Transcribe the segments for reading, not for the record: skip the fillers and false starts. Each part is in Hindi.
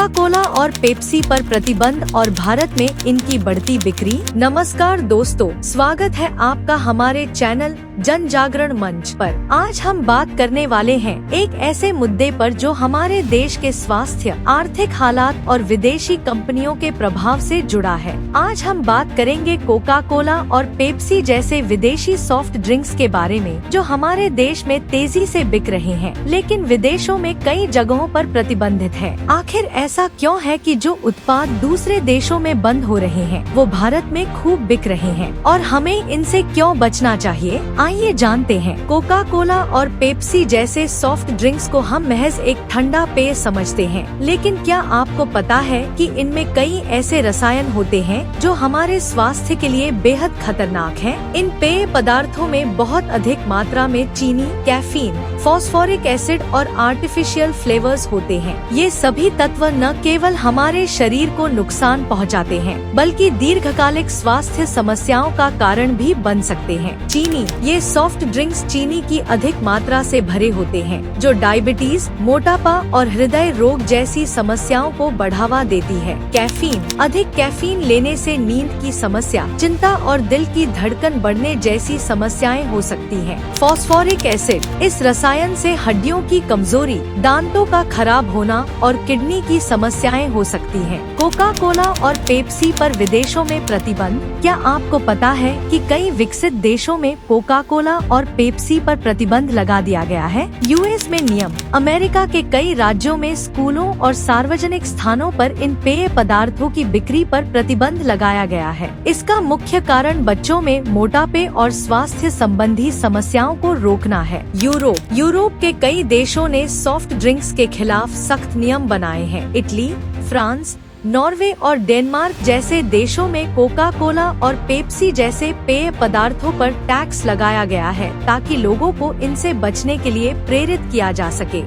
कोका कोला और पेप्सी पर प्रतिबंध और भारत में इनकी बढ़ती बिक्री। नमस्कार दोस्तों, स्वागत है आपका हमारे चैनल जन जागरण मंच पर। आज हम बात करने वाले हैं एक ऐसे मुद्दे पर जो हमारे देश के स्वास्थ्य, आर्थिक हालात और विदेशी कंपनियों के प्रभाव से जुड़ा है। आज हम बात करेंगे कोका कोला और पेप्सी जैसे विदेशी सॉफ्ट ड्रिंक्स के बारे में, जो हमारे देश में तेजी से बिक रहे हैं, लेकिन विदेशों में कई जगहों पर प्रतिबंधित है। आखिर ऐसा क्यों है कि जो उत्पाद दूसरे देशों में बंद हो रहे हैं, वो भारत में खूब बिक रहे हैं और हमें इनसे क्यों बचना चाहिए? आइए जानते हैं। कोका कोला और पेप्सी जैसे सॉफ्ट ड्रिंक्स को हम महज एक ठंडा पेय समझते हैं, लेकिन क्या आपको पता है कि इनमें कई ऐसे रसायन होते हैं जो हमारे स्वास्थ्य के लिए बेहद खतरनाक हैं? इन पेय पदार्थों में बहुत अधिक मात्रा में चीनी, कैफीन, फॉस्फोरिक एसिड और आर्टिफिशियल फ्लेवर्स होते हैं। ये सभी तत्व न केवल हमारे शरीर को नुकसान पहुंचाते हैं, बल्कि दीर्घकालिक स्वास्थ्य समस्याओं का कारण भी बन सकते हैं। चीनी। ये सॉफ्ट ड्रिंक्स चीनी की अधिक मात्रा से भरे होते हैं, जो डायबिटीज, मोटापा और हृदय रोग जैसी समस्याओं को बढ़ावा देती है। कैफीन। अधिक कैफीन लेने से नींद की समस्या, चिंता और दिल की धड़कन बढ़ने जैसी समस्याएं हो सकती हैं। Phosphoric acid. इस रसायन से हड्डियों की कमजोरी, दांतों का खराब होना और किडनी की समस्याएं हो सकती हैं। कोका कोला और पेप्सी पर विदेशों में प्रतिबंध। क्या आपको पता है कि कई विकसित देशों में कोका कोला और पेप्सी पर प्रतिबंध लगा दिया गया है? यूएस में नियम। अमेरिका के कई राज्यों में स्कूलों और सार्वजनिक स्थानों पर इन पेय पदार्थों की बिक्री पर प्रतिबंध लगाया गया है। इसका मुख्य कारण बच्चों में मोटापे और स्वास्थ्य संबंधी समस्याओं को रोकना है। यूरोप के कई देशों ने सॉफ्ट ड्रिंक्स के खिलाफ सख्त नियम बनाए हैं। इटली, फ्रांस, नॉर्वे और डेनमार्क जैसे देशों में कोका कोला और पेप्सी जैसे पेय पदार्थों पर टैक्स लगाया गया है, ताकि लोगों को इनसे बचने के लिए प्रेरित किया जा सके।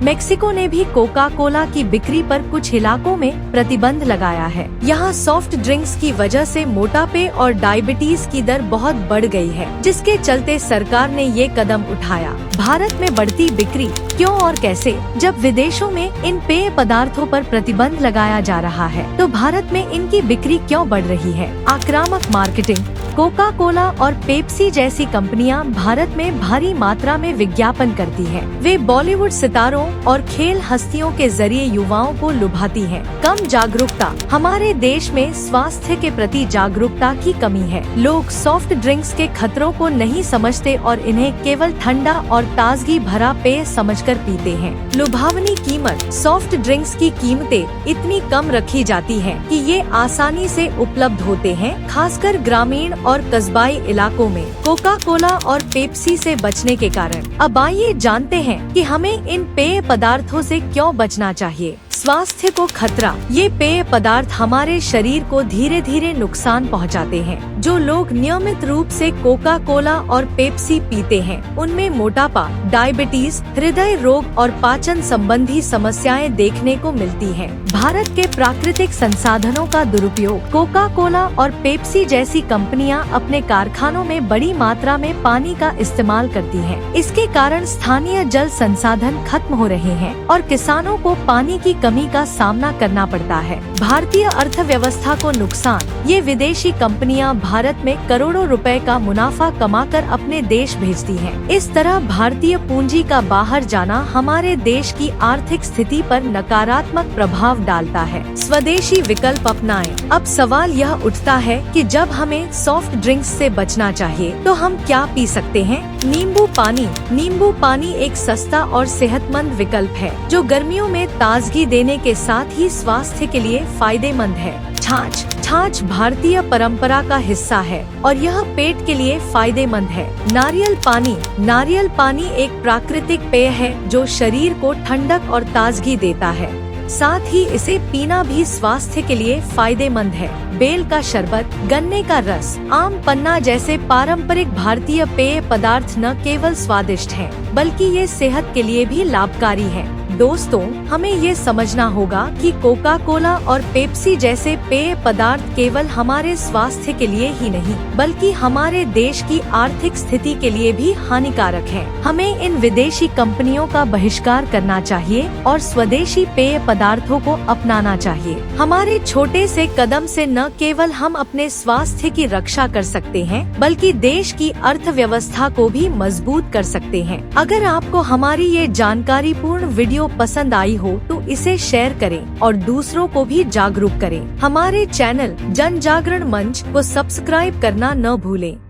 मेक्सिको ने भी कोका कोला की बिक्री पर कुछ इलाकों में प्रतिबंध लगाया है। यहाँ सॉफ्ट ड्रिंक्स की वजह से मोटापे और डायबिटीज की दर बहुत बढ़ गई है, जिसके चलते सरकार ने ये कदम उठाया। भारत में बढ़ती बिक्री क्यों और कैसे? जब विदेशों में इन पेय पदार्थों पर प्रतिबंध लगाया जा रहा है, तो भारत में इनकी बिक्री क्यों बढ़ रही है? आक्रामक मार्केटिंग। कोका कोला और पेप्सी जैसी कंपनियां भारत में भारी मात्रा में विज्ञापन करती हैं। वे बॉलीवुड सितारों और खेल हस्तियों के जरिए युवाओं को लुभाती हैं। कम जागरूकता। हमारे देश में स्वास्थ्य के प्रति जागरूकता की कमी है। लोग सॉफ्ट ड्रिंक्स के खतरों को नहीं समझते और इन्हें केवल ठंडा और ताजगी भरा पेय समझकर पीते हैं। लुभावनी कीमत। सॉफ्ट ड्रिंक्स की कीमतें इतनी कम रखी जाती हैं कि ये आसानी से उपलब्ध होते हैं, खासकर ग्रामीण और कस्बाई इलाकों में। कोका कोला और पेप्सी से बचने के कारण। अब आइए जानते हैं कि हमें इन पेय पदार्थों से क्यों बचना चाहिए। स्वास्थ्य को खतरा। ये पेय पदार्थ हमारे शरीर को धीरे धीरे नुकसान पहुंचाते हैं। जो लोग नियमित रूप से कोका कोला और पेप्सी पीते हैं, उनमें मोटापा, डायबिटीज, हृदय रोग और पाचन संबंधी समस्याएं देखने को मिलती हैं। भारत के प्राकृतिक संसाधनों का दुरुपयोग। कोका कोला और पेप्सी जैसी कंपनियां अपने कारखानों में बड़ी मात्रा में पानी का इस्तेमाल करती हैं। इसके कारण स्थानीय जल संसाधन खत्म हो रहे हैं और किसानों को पानी की कमी का सामना करना पड़ता है। भारतीय अर्थव्यवस्था को नुकसान। ये विदेशी कंपनियां भारत में करोड़ों रुपए का मुनाफा कमाकर अपने देश भेजती हैं। इस तरह भारतीय पूंजी का बाहर जाना हमारे देश की आर्थिक स्थिति पर नकारात्मक प्रभाव डालता है। स्वदेशी विकल्प अपनाएं। अब सवाल यह उठता है कि जब हमें सॉफ्ट ड्रिंक्स से बचना चाहिए, तो हम क्या पी सकते हैं? नींबू पानी। नींबू पानी एक सस्ता और सेहतमंद विकल्प है, जो गर्मियों में ताजगी देने के साथ ही स्वास्थ्य के लिए फायदेमंद है। छाछ भारतीय परंपरा का हिस्सा है और यह पेट के लिए फायदेमंद है। नारियल पानी एक प्राकृतिक पेय है जो शरीर को ठंडक और ताजगी देता है। साथ ही इसे पीना भी स्वास्थ्य के लिए फायदेमंद है। बेल का शरबत, गन्ने का रस, आम पन्ना जैसे पारंपरिक भारतीय पेय पदार्थ न केवल स्वादिष्ट हैं, बल्कि ये सेहत के लिए भी लाभकारी हैं। दोस्तों, हमें ये समझना होगा कि कोका कोला और पेप्सी जैसे पेय पदार्थ केवल हमारे स्वास्थ्य के लिए ही नहीं बल्कि हमारे देश की आर्थिक स्थिति के लिए भी हानिकारक है। हमें इन विदेशी कंपनियों का बहिष्कार करना चाहिए और स्वदेशी पेय पदार्थों को अपनाना चाहिए। हमारे छोटे से कदम से न केवल हम अपने स्वास्थ्य की रक्षा कर सकते हैं बल्कि देश की अर्थव्यवस्था को भी मजबूत कर सकते हैं। अगर आपको हमारी ये जानकारी पूर्ण वीडियो पसंद आई हो तो इसे शेयर करें और दूसरों को भी जागरूक करें। हमारे चैनल जन जागरण मंच को सब्सक्राइब करना न भूलें।